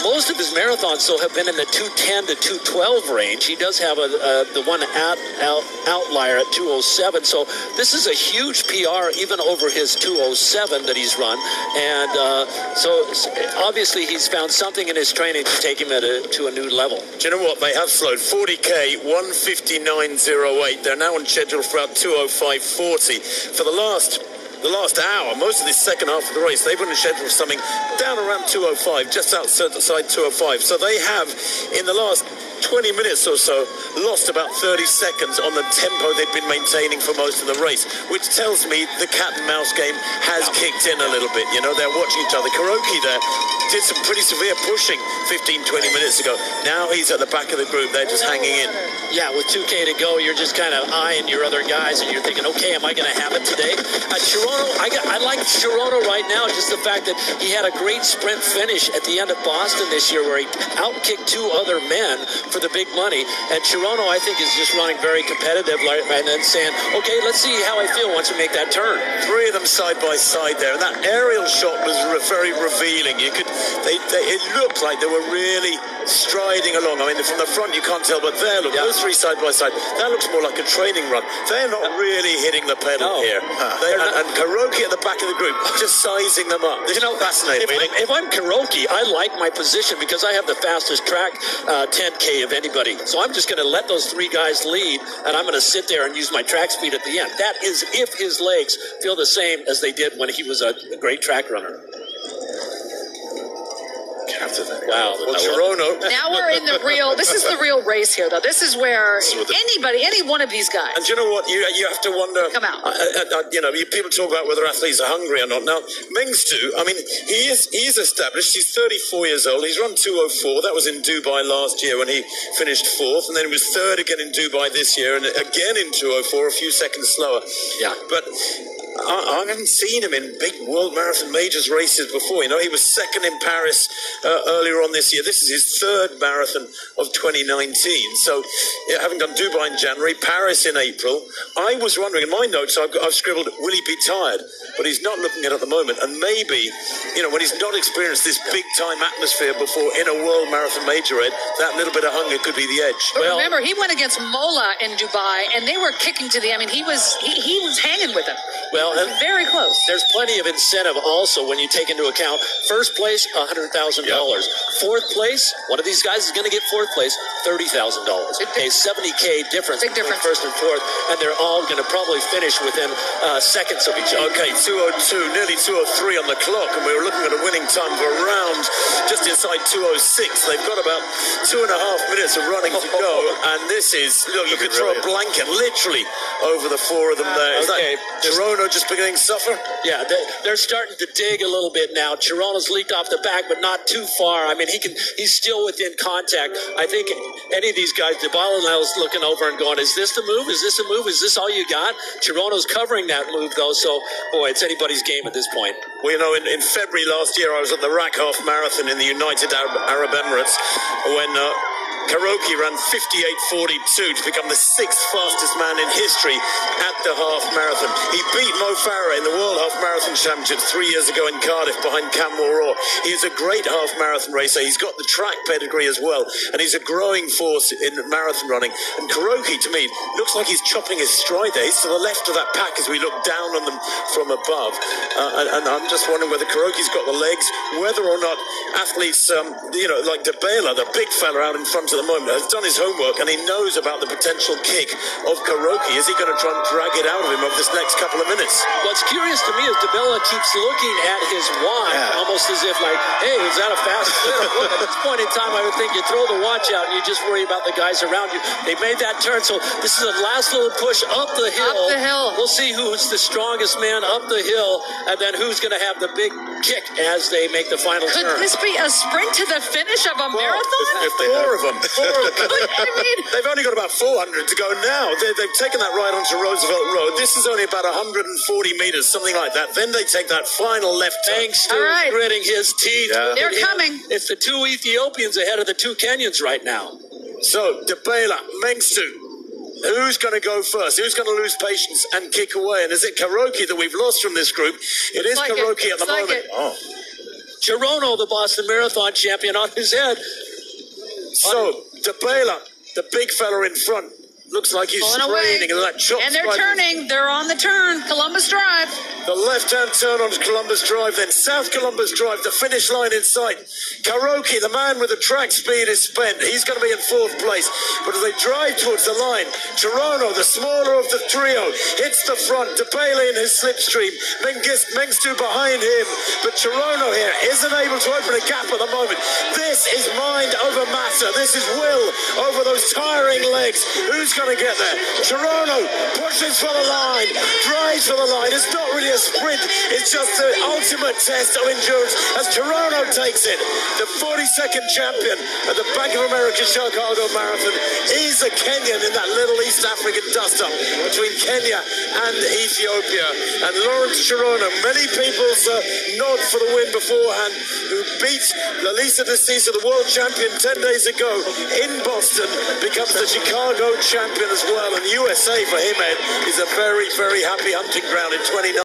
most of his marathons, though, have been in the 210 to 212 range. He does have the one outlier at 207. So this is a huge PR, even over his 207 that he's run. And so obviously he's found something in his training to take him to a new level. Do you know what? They have slowed 40K, 1:59.08. They're now on schedule for about 2:05.40. For the last hour, most of this second half of the race, they've been on schedule for something down around 2:05, just outside 2:05. So they have, in the last 20 minutes or so, lost about 30 seconds on the tempo they've been maintaining for most of the race, which tells me the cat and mouse game has kicked in a little bit. You know, they're watching each other. Kuroki there did some pretty severe pushing 15-20 minutes ago. Now he's at the back of the group. They're just hanging in. Yeah, with 2K to go, you're just kind of eyeing your other guys, and you're thinking, okay, am I going to have it today? Chirono, I like Chirono right now, just the fact that he had a great sprint finish at the end of Boston this year where he outkicked two other men for the big money. And Chirono, I think, is just running very competitive and then saying, okay, let's see how I feel once we make that turn. Three of them side by side there, and that aerial shot was very revealing. It looked like they were really striding along. I mean, from the front you can't tell, but there, look, those three side by side, that looks more like a training run. They're not really hitting the pedal here. And Kuroki at the back of the group, just sizing them up. This is fascinating. If I'm Kuroki, I like my position because I have the fastest track 10K of anybody. So I'm just going to let those three guys lead, and I'm going to sit there and use my track speed at the end. That is if his legs feel the same as they did when he was a great track runner. Wow. Well, Chirono. Now we're in the real, this is the real race here, though. This is where any one of these guys. And do you know what? You have to wonder. Come out. People talk about whether athletes are hungry or not. Now, Mengstu, I mean, he is established. He's 34 years old. He's run 2:04. That was in Dubai last year when he finished fourth. And then he was third again in Dubai this year. And again in 2:04, a few seconds slower. Yeah. But I haven't seen him in big World Marathon Majors races before. You know, he was second in Paris earlier on this year. This is his third marathon of 2019. So, having done Dubai in January, Paris in April, I was wondering, in my notes, I've scribbled, will he be tired? But he's not looking at it at the moment. And maybe, when he's not experienced this big-time atmosphere before in a World Marathon Major, that little bit of hunger could be the edge. But remember, he went against Mola in Dubai, and they were kicking to the, he was hanging with him. Well, and very close. There's plenty of incentive also when you take into account first place, $100,000. Fourth place, one of these guys is going to get fourth place, $30,000. A 70K difference between first and fourth, and they're all going to probably finish within seconds of each other. Okay, 2:02, nearly 2:03 on the clock, and we were looking at a winning time of around just inside 2:06. They've got about 2.5 minutes of running to go, and this is, look, you could throw a blanket literally over the four of them there. Is that Chirono just beginning to suffer? Yeah, they're starting to dig a little bit now. Chirono's leaked off the back, but not too far. I mean, he's still within contact. I think any of these guys, Dybala's looking over and going, is this the move? Is this a move? Is this all you got? Chirono's covering that move, though, so, boy, it's anybody's game at this point. Well, in February last year, I was at the RAK Half Marathon in the United Arab Emirates when Kuroki ran 58.42 to become the 6th fastest man in history at the half marathon. He beat Mo Farah in the World Half Marathon Championships 3 years ago in Cardiff behind Cam Moore. He is a great half marathon racer. He's got the track pedigree as well, and he's a growing force in marathon running. And Kuroki, to me, looks like he's chopping his stride there. He's to the left of that pack as we look down on them from above. And I'm just wondering whether Kuroki's got the legs, whether or not athletes, like Dybala, the big fella out in front of the moment, has done his homework and he knows about the potential kick of Kuroki. Is he going to try and drag it out of him over this next couple of minutes? What's curious to me is Dybala keeps looking at his watch, almost as if like, hey, is that a fast clear? Look, at this point in time, I would think you throw the watch out and you just worry about the guys around you. They made that turn, so this is a last little push up the hill. Up the hill. We'll see who's the strongest man up the hill, and then who's going to have the big kick as they make the final turn. Could this be a sprint to the finish of a marathon? Four of them. They've only got about 400 to go now. They've taken that ride onto Roosevelt Road. This is only about 140 meters, something like that. Then they take that final left turn. Mengstu gritting his teeth. Yeah. They're coming. It's the two Ethiopians ahead of the two Kenyans right now. So, Dybala, Mengstu. Who's going to go first? Who's going to lose patience and kick away? And is it Kuroki that we've lost from this group? It is Kuroki at the moment. Chirono, the Boston Marathon champion, on his head. So, DeBela, the big fella in front, looks like he's straining. And that chop and they're spike. turning. They're on the turn. Columbus Drive. The left-hand turn on Columbus Drive, then South Columbus Drive, the finish line in sight. Karoki, the man with the track speed, is spent. He's going to be in fourth place. But as they drive towards the line, Chirono, the smaller of the trio, hits the front. DeBela in his slipstream. Mengstu behind him. But Chirono here isn't able to open a gap at the moment. This is mind over matter. This is will over those tiring legs. Who's going to get there? Chirono pushes for the line, drives for the line. It's not really a sprint. It's just the ultimate test of endurance as Chirono takes it. The 42nd champion at the Bank of America Chicago Marathon is a Kenyan in that little East African dust-up between Kenya and Ethiopia. And Lawrence Chirono, many people's nod for the win beforehand, who beat Lalisa Desisa, the world champion 10 days ago in Boston, becomes the Chicago champion as well. And USA for him, Ed, is a very, very happy hunting ground in 29.